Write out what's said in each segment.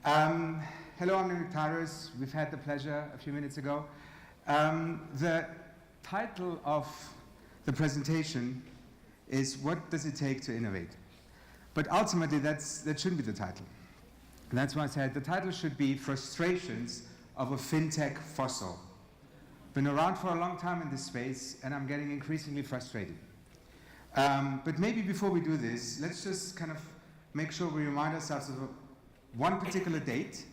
Hello, I'm Nektarios. We've had the pleasure a few minutes ago. The title of the presentation is "What Does It Take to Innovate?" But ultimately, that shouldn't be the title. And that's why I said the title should be "Frustrations of a FinTech Fossil." Been around for a long time in this space, and I'm getting increasingly frustrated. But maybe before we do this, let's just kind of make sure we remind ourselves of one particular date,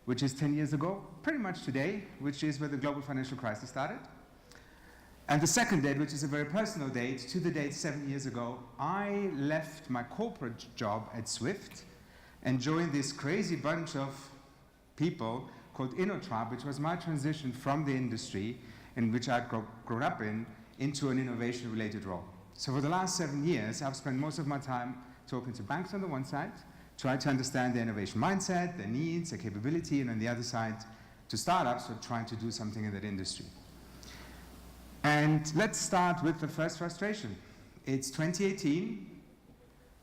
which is 10 years ago, pretty much today, which is where the global financial crisis started. And the second date, which is a very personal date, to the date 7 years ago, I left my corporate job at Swift and joined this crazy bunch of people called innovar, which was my transition from the industry in which I'd grown up in into an innovation-related role. So for the last 7 years, I've spent most of my time talking to banks on the one side, trying to understand their innovation mindset, their needs, their capability, and on the other side, to startups who are trying to do something in that industry. And let's start with the first frustration. It's 2018,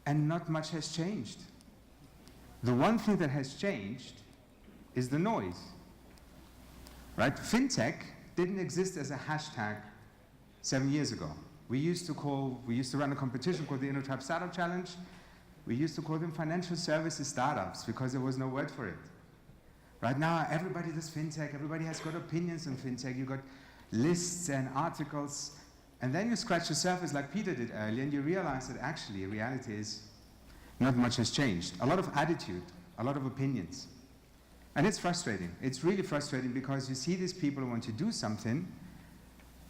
and not much has changed. The one thing that has changed is the noise, right? FinTech didn't exist as a hashtag 7 years ago. We used to run a competition called the InnoTrap Startup Challenge. We used to call them financial services startups because there was no word for it. Right now, everybody does FinTech. Everybody has got opinions on FinTech. You've got lists and articles. And then you scratch the surface like Peter did earlier, and you realize that actually, reality is not much has changed. A lot of attitude, a lot of opinions. And it's frustrating. It's really frustrating because you see these people who want to do something,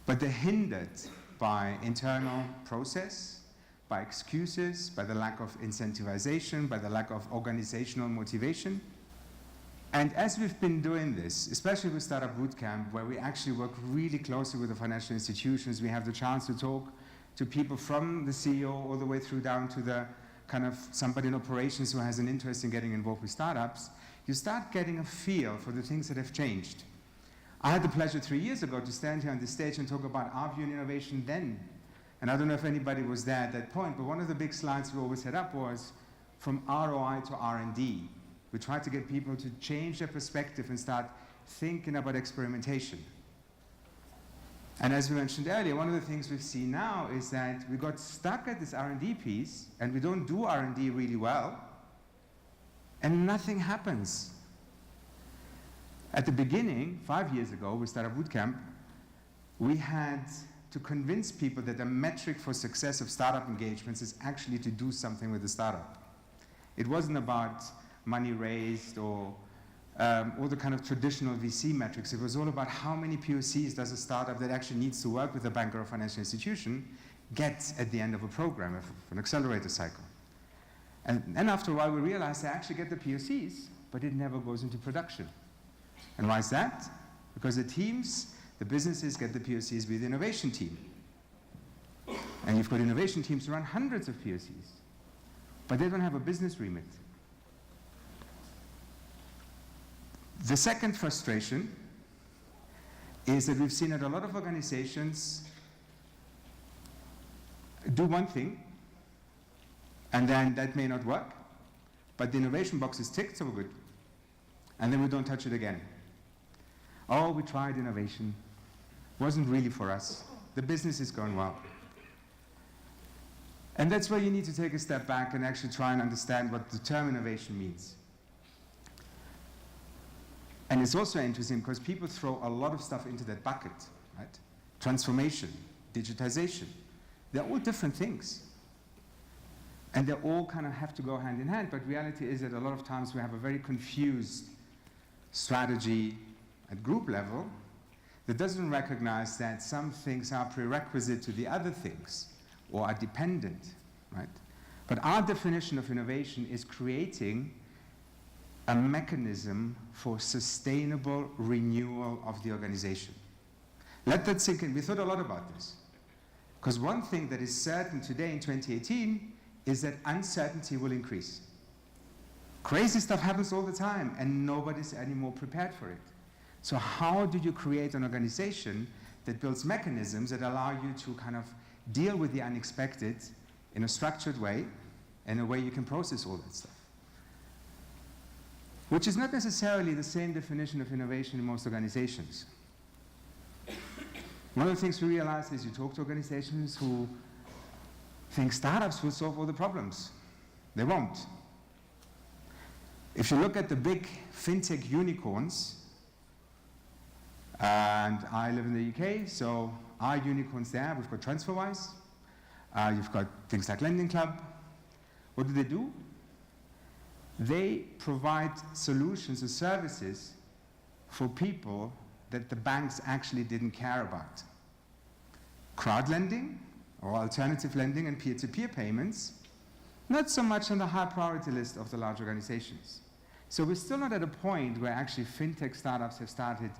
but they're hindered by internal process, by excuses, by the lack of incentivization, by the lack of organizational motivation. And as we've been doing this, especially with Startupbootcamp, where we actually work really closely with the financial institutions, we have the chance to talk to people from the CEO all the way through down to the kind of somebody in operations who has an interest in getting involved with startups, you start getting a feel for the things that have changed. I had the pleasure 3 years ago to stand here on the stage and talk about our view in innovation then. And I don't know if anybody was there at that point, but one of the big slides we always set up was from ROI to R&D. We tried to get people to change their perspective and start thinking about experimentation. And as we mentioned earlier, one of the things we've seen now is that we got stuck at this R&D piece, and we don't do R&D really well, and nothing happens. At the beginning, 5 years ago, with Startupbootcamp, we had to convince people that the metric for success of startup engagements is actually to do something with the startup. It wasn't about money raised or all the kind of traditional VC metrics. It was all about how many POCs does a startup that actually needs to work with a bank or a financial institution get at the end of a program, of an accelerator cycle. And after a while, we realized they actually get the POCs, but it never goes into production. And why is that? Because the teams, the businesses get the POCs with the innovation team. And you've got innovation teams who run hundreds of POCs, but they don't have a business remit. The second frustration is that we've seen that a lot of organizations do one thing, and then that may not work, but the innovation box is ticked, so we're good. And then we don't touch it again. Oh, we tried innovation. Wasn't really for us. The business is going well. And that's where you need to take a step back and actually try and understand what the term innovation means. And it's also interesting because people throw a lot of stuff into that bucket, right? Transformation, digitization. They're all different things. And they all kind of have to go hand in hand, but reality is that a lot of times we have a very confused strategy at group level that doesn't recognize that some things are prerequisite to the other things or are dependent, right? But our definition of innovation is creating a mechanism for sustainable renewal of the organization. Let that sink in. We thought a lot about this. Because one thing that is certain today in 2018 is that uncertainty will increase. Crazy stuff happens all the time, and nobody's anymore prepared for it. So how do you create an organization that builds mechanisms that allow you to kind of deal with the unexpected in a structured way, in a way you can process all that stuff? which is not necessarily the same definition of innovation in most organizations. One of the things we realize is you talk to organizations who think startups will solve all the problems. They won't. If you look at the big FinTech unicorns, and I live in the UK, so our unicorns there, we've got TransferWise, you've got things like Lending Club. What do? They provide solutions or services for people that the banks actually didn't care about. Crowd lending, or alternative lending and peer-to-peer payments, not so much on the high priority list of the large organizations. So we're still not at a point where actually FinTech startups have started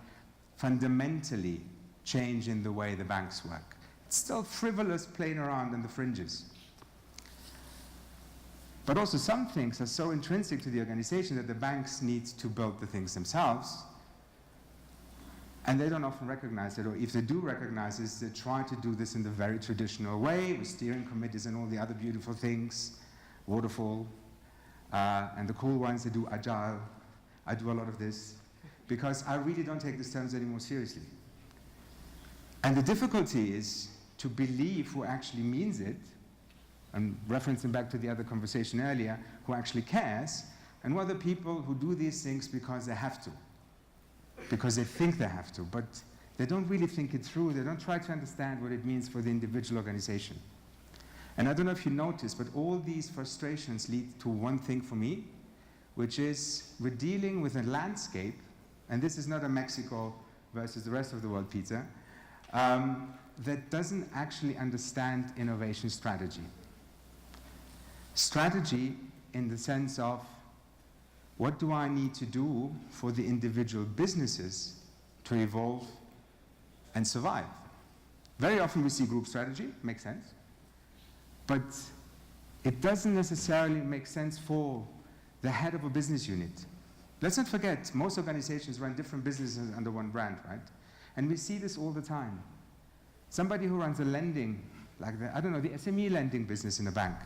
fundamentally changing the way the banks work. It's still frivolous playing around in the fringes. But also some things are so intrinsic to the organization that the banks need to build the things themselves, and they don't often recognize it, or if they do recognize it, they try to do this in the very traditional way, with steering committees and all the other beautiful things, waterfall, and the cool ones, they do agile. I do a lot of this, because I really don't take these terms anymore seriously. And the difficulty is to believe who actually means it, and referencing back to the other conversation earlier, who actually cares, and who are the people who do these things because they have to, because they think they have to, but they don't really think it through. They don't try to understand what it means for the individual organization. And I don't know if you noticed, but all these frustrations lead to one thing for me, which is we're dealing with a landscape, and this is not a Mexico versus the rest of the world, Peter, that doesn't actually understand innovation strategy. Strategy in the sense of, what do I need to do for the individual businesses to evolve and survive? Very often we see group strategy, makes sense, but it doesn't necessarily make sense for the head of a business unit. Let's not forget, most organizations run different businesses under one brand, right? And we see this all the time. Somebody who runs a lending, like the SME lending business in a bank,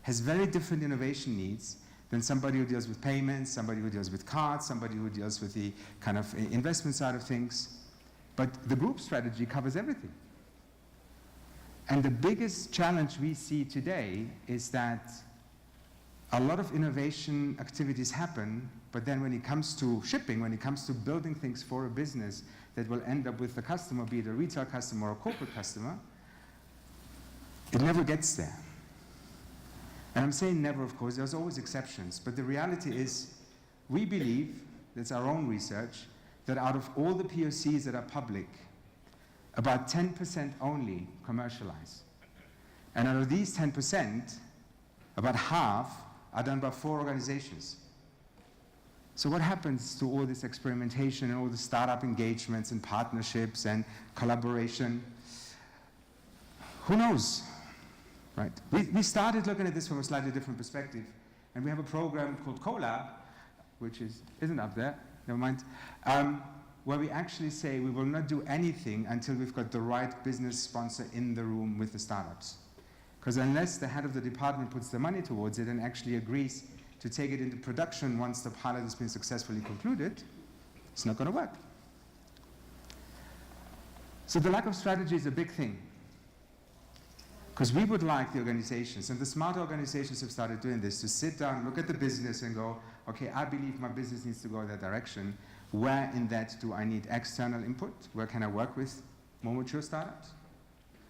has very different innovation needs than somebody who deals with payments, somebody who deals with cards, somebody who deals with the kind of investment side of things. But the group strategy covers everything. And the biggest challenge we see today is that a lot of innovation activities happen, but then when it comes to shipping, when it comes to building things for a business that will end up with the customer, be it a retail customer or a corporate customer, it never gets there. And I'm saying never, of course, there's always exceptions, but the reality is we believe, that's our own research, that out of all the POCs that are public, about 10% only commercialize. And out of these 10%, about half are done by 4 organizations. So what happens to all this experimentation and all the startup engagements and partnerships and collaboration? Who knows? Right? We started looking at this from a slightly different perspective, and we have a program called Colab, which isn't up there, never mind, where we actually say we will not do anything until we've got the right business sponsor in the room with the startups. Because unless the head of the department puts the money towards it and actually agrees to take it into production once the pilot has been successfully concluded, it's not going to work. So the lack of strategy is a big thing. Because we would like the organizations, and the smart organizations have started doing this, to sit down, look at the business and go, okay, I believe my business needs to go in that direction. Where in that do I need external input? Where can I work with more mature startups?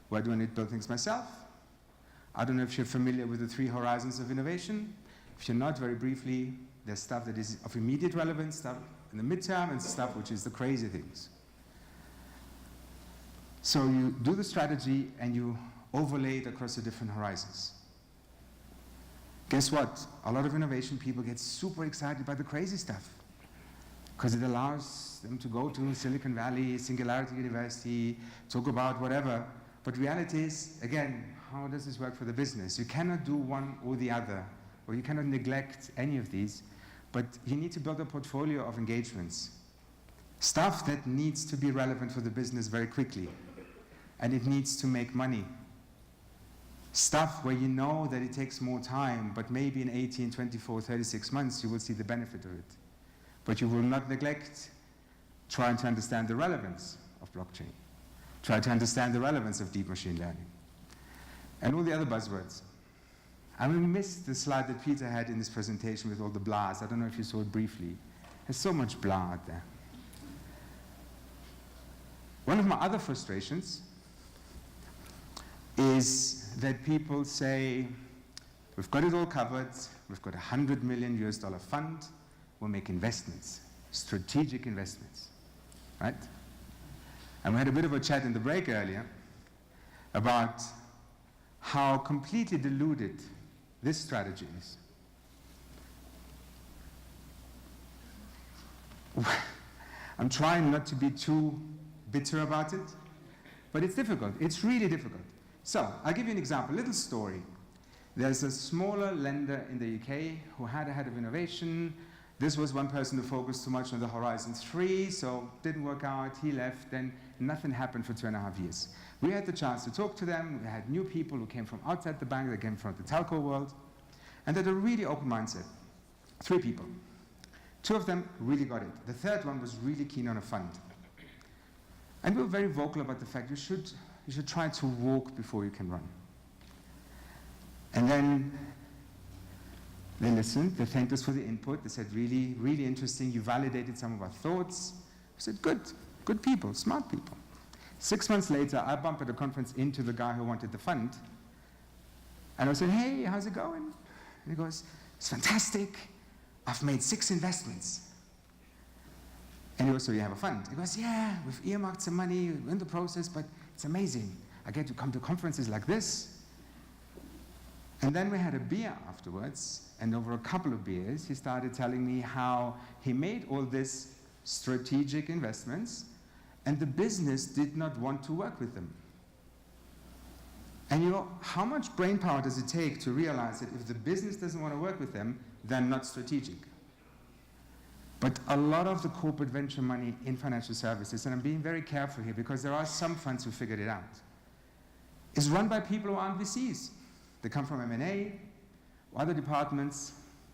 Where do I need to build things myself? I don't know if you're familiar with the 3 horizons of innovation. If you're not, very briefly, there's stuff that is of immediate relevance, stuff in the midterm, and stuff which is the crazy things. So you do the strategy and you overlay it across the different horizons. Guess what? A lot of innovation people get super excited by the crazy stuff because it allows them to go to Silicon Valley, Singularity University, talk about whatever. But reality is, again, how does this work for the business? You cannot do one or the other, or you cannot neglect any of these, but you need to build a portfolio of engagements. Stuff that needs to be relevant for the business very quickly, and it needs to make money. Stuff where you know that it takes more time, but maybe in 18, 24, 36 months you will see the benefit of it. But you will not neglect trying to understand the relevance of blockchain, try to understand the relevance of deep machine learning, and all the other buzzwords. I missed the slide that Peter had in this presentation with all the blahs. I don't know if you saw it briefly. There's so much blah out there. One of my other frustrations is that people say, we've got it all covered, we've got $100 million fund, we'll make investments, strategic investments, right? And we had a bit of a chat in the break earlier about how completely deluded this strategy is. I'm trying not to be too bitter about it, but it's difficult. It's really difficult. So I'll give you an example, a little story. There's a smaller lender in the UK who had a head of innovation. This was one person who focused too much on the Horizon 3, so didn't work out, he left, and nothing happened for 2.5 years. We had the chance to talk to them. We had new people who came from outside the bank, they came from the telco world, and they had a really open mindset. 3 people. 2 of them really got it. The third one was really keen on a fund. And we were very vocal about the fact you should try to walk before you can run. And then they listened, they thanked us for the input, they said, really, really interesting, you validated some of our thoughts. I said, good people, smart people. 6 months later, I bumped at a conference into the guy who wanted the fund, and I said, hey, how's it going? And he goes, it's fantastic, I've made 6 investments. And he goes, so you have a fund? He goes, yeah, we've earmarked some money, we're in the process, but it's amazing. I get to come to conferences like this. And then we had a beer afterwards, and over a couple of beers, he started telling me how he made all these strategic investments, and the business did not want to work with them. And you know, how much brain power does it take to realize that if the business doesn't want to work with them, they're not strategic? But a lot of the corporate venture money in financial services, and I'm being very careful here because there are some funds who figured it out, is run by people who aren't VCs. They come from M&A, other departments.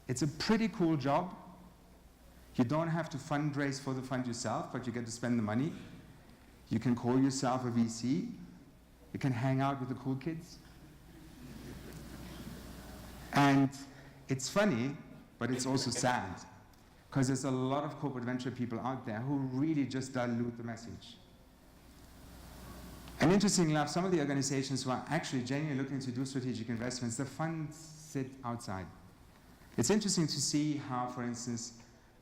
It's a pretty cool job. You don't have to fundraise for the fund yourself, but you get to spend the money. You can call yourself a VC. You can hang out with the cool kids. And it's funny, but it's also sad, because there's a lot of corporate venture people out there who really just dilute the message. And interestingly enough, some of the organizations who are actually genuinely looking to do strategic investments, the funds sit outside. It's interesting to see how, for instance,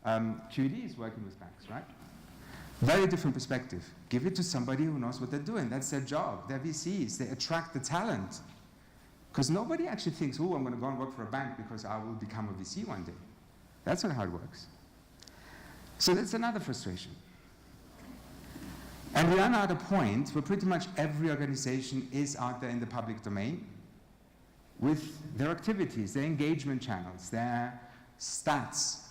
QED is working with banks, right? Very different perspective. Give it to somebody who knows what they're doing. That's their job. They're VCs. They attract the talent. Because nobody actually thinks, oh, I'm going to go and work for a bank because I will become a VC one day. That's not how it works. So that's another frustration. And we are now at a point where pretty much every organization is out there in the public domain with their activities, their engagement channels, their stats.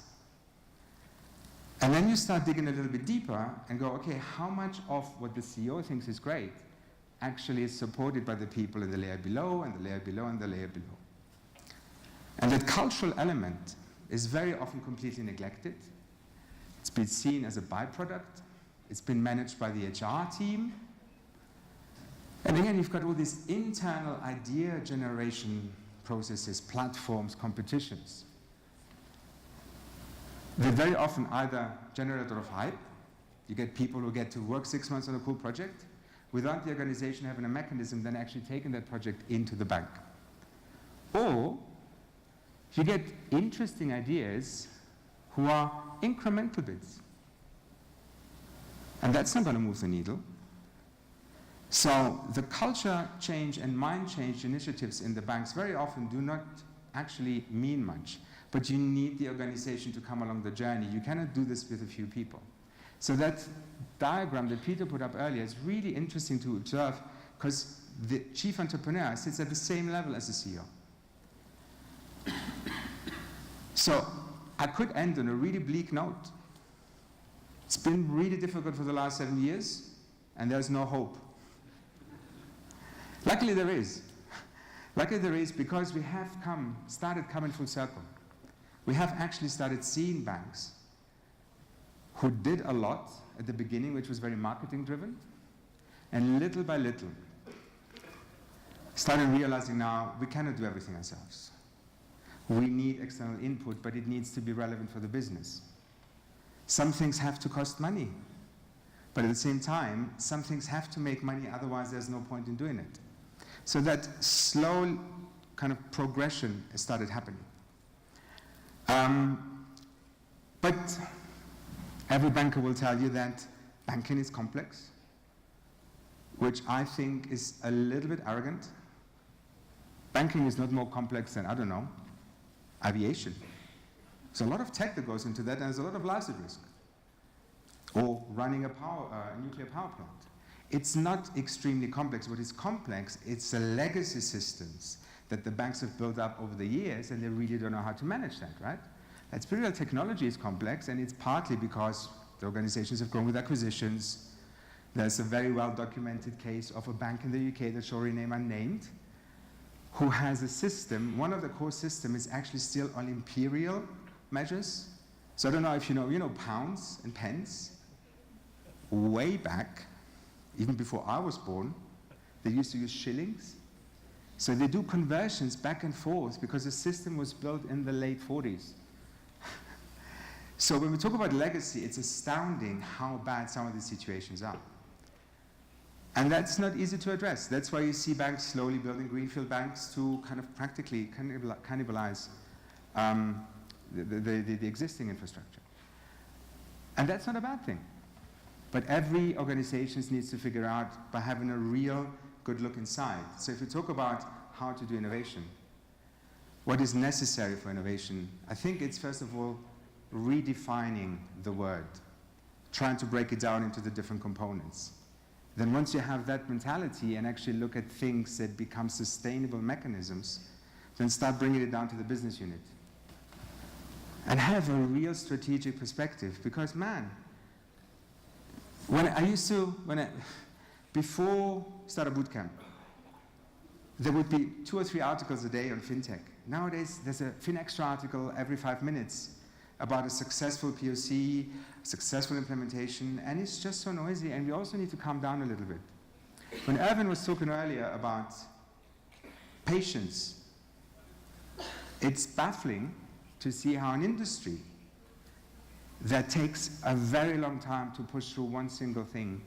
And then you start digging a little bit deeper and go, okay, how much of what the CEO thinks is great actually is supported by the people in the layer below and the layer below and the layer below? And that cultural element is very often completely neglected. It's been seen as a byproduct. It's been managed by the HR team. And again, you've got all these internal idea generation processes, platforms, competitions. They very often either generate a lot of hype. You get people who get to work 6 months on a cool project without the organization having a mechanism then actually taking that project into the bank. Or you get interesting ideas who are incremental bits. And that's not going to move the needle. So the culture change and mind change initiatives in the banks very often do not actually mean much. But you need the organization to come along the journey. You cannot do this with a few people. So that diagram that Peter put up earlier is really interesting to observe because the chief entrepreneur sits at the same level as the CEO. So I could end on a really bleak note. It's been really difficult for the last 7 years, and there's no hope. Luckily there is. Luckily there is because we have started coming full circle. We have actually started seeing banks who did a lot at the beginning, which was very marketing driven, and little by little started realizing now we cannot do everything ourselves. We need external input, but it needs to be relevant for the business. Some things have to cost money, but at the same time, some things have to make money, otherwise there's no point in doing it. So that slow kind of progression started happening. But every banker will tell you that banking is complex, which I think is a little bit arrogant. Banking is not more complex than, I don't know, aviation. There's a lot of tech that goes into that, and there's a lot of lives at risk. Or running a nuclear power plant. It's not extremely complex. What is complex, it's the legacy systems that the banks have built up over the years, and they really don't know how to manage that, right? That's pretty well, technology is complex, and it's partly because the organizations have grown with acquisitions. There's a very well-documented case of a bank in the UK that shall remain unnamed, who has a system. One of the core systems is actually still on imperial measures. So I don't know if you know pounds and pence. Way back, even before I was born, they used to use shillings. So they do conversions back and forth because the system was built in the late 40s. So when we talk about legacy, it's astounding how bad some of these situations are. And that's not easy to address. That's why you see banks slowly building greenfield banks to kind of practically cannibalize the existing infrastructure. And that's not a bad thing. But every organization needs to figure out by having a real good look inside. So if we talk about how to do innovation, what is necessary for innovation, I think it's first of all redefining the word, trying to break it down into the different components. Then once you have that mentality and actually look at things that become sustainable mechanisms, then start bringing it down to the business unit. And have a real strategic perspective, because man, before Startupbootcamp, there would be 2 or 3 articles a day on FinTech. Nowadays, there's a FinExtra article every 5 minutes about a successful POC, successful implementation, and it's just so noisy, and we also need to calm down a little bit. When Erwin was talking earlier about patience, it's baffling to see how an industry that takes a very long time to push through one single thing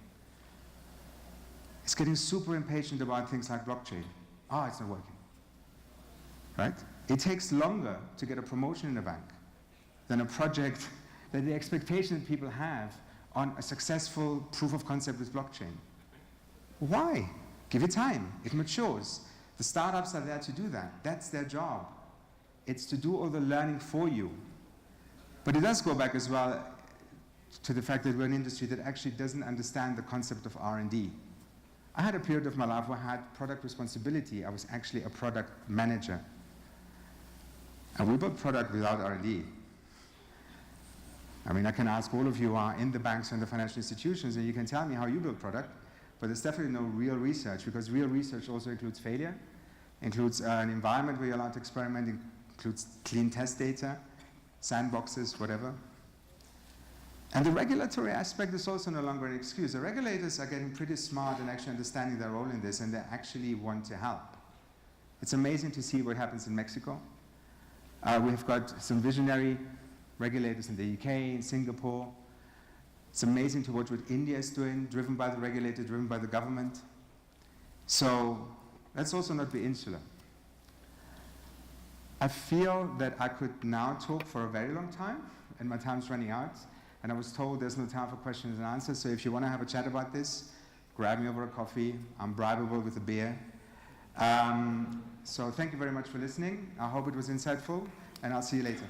is getting super impatient about things like blockchain. Oh, it's not working, right? It takes longer to get a promotion in a bank than a project that the expectation that people have on a successful proof of concept with blockchain. Why? Give it time, it matures. The startups are there to do that. That's their job. It's to do all the learning for you. But it does go back as well to the fact that we're an industry that actually doesn't understand the concept of R&D. I had a period of my life where I had product responsibility. I was actually a product manager. And we built product without R&D. I mean, I can ask all of you who are in the banks and the financial institutions, and you can tell me how you build product, but there's definitely no real research, because real research also includes failure, includes an environment where you're allowed to experiment, includes clean test data, sandboxes, whatever. And the regulatory aspect is also no longer an excuse. The regulators are getting pretty smart and actually understanding their role in this, and they actually want to help. It's amazing to see what happens in Mexico. We have got some visionary regulators in the UK, in Singapore. It's amazing to watch what India is doing, driven by the regulator, driven by the government. So let's also not be insular. I feel that I could now talk for a very long time, and my time's running out. And I was told there's no time for questions and answers, so if you want to have a chat about this, grab me over a coffee. I'm bribable with a beer. So thank you very much for listening. I hope it was insightful, and I'll see you later.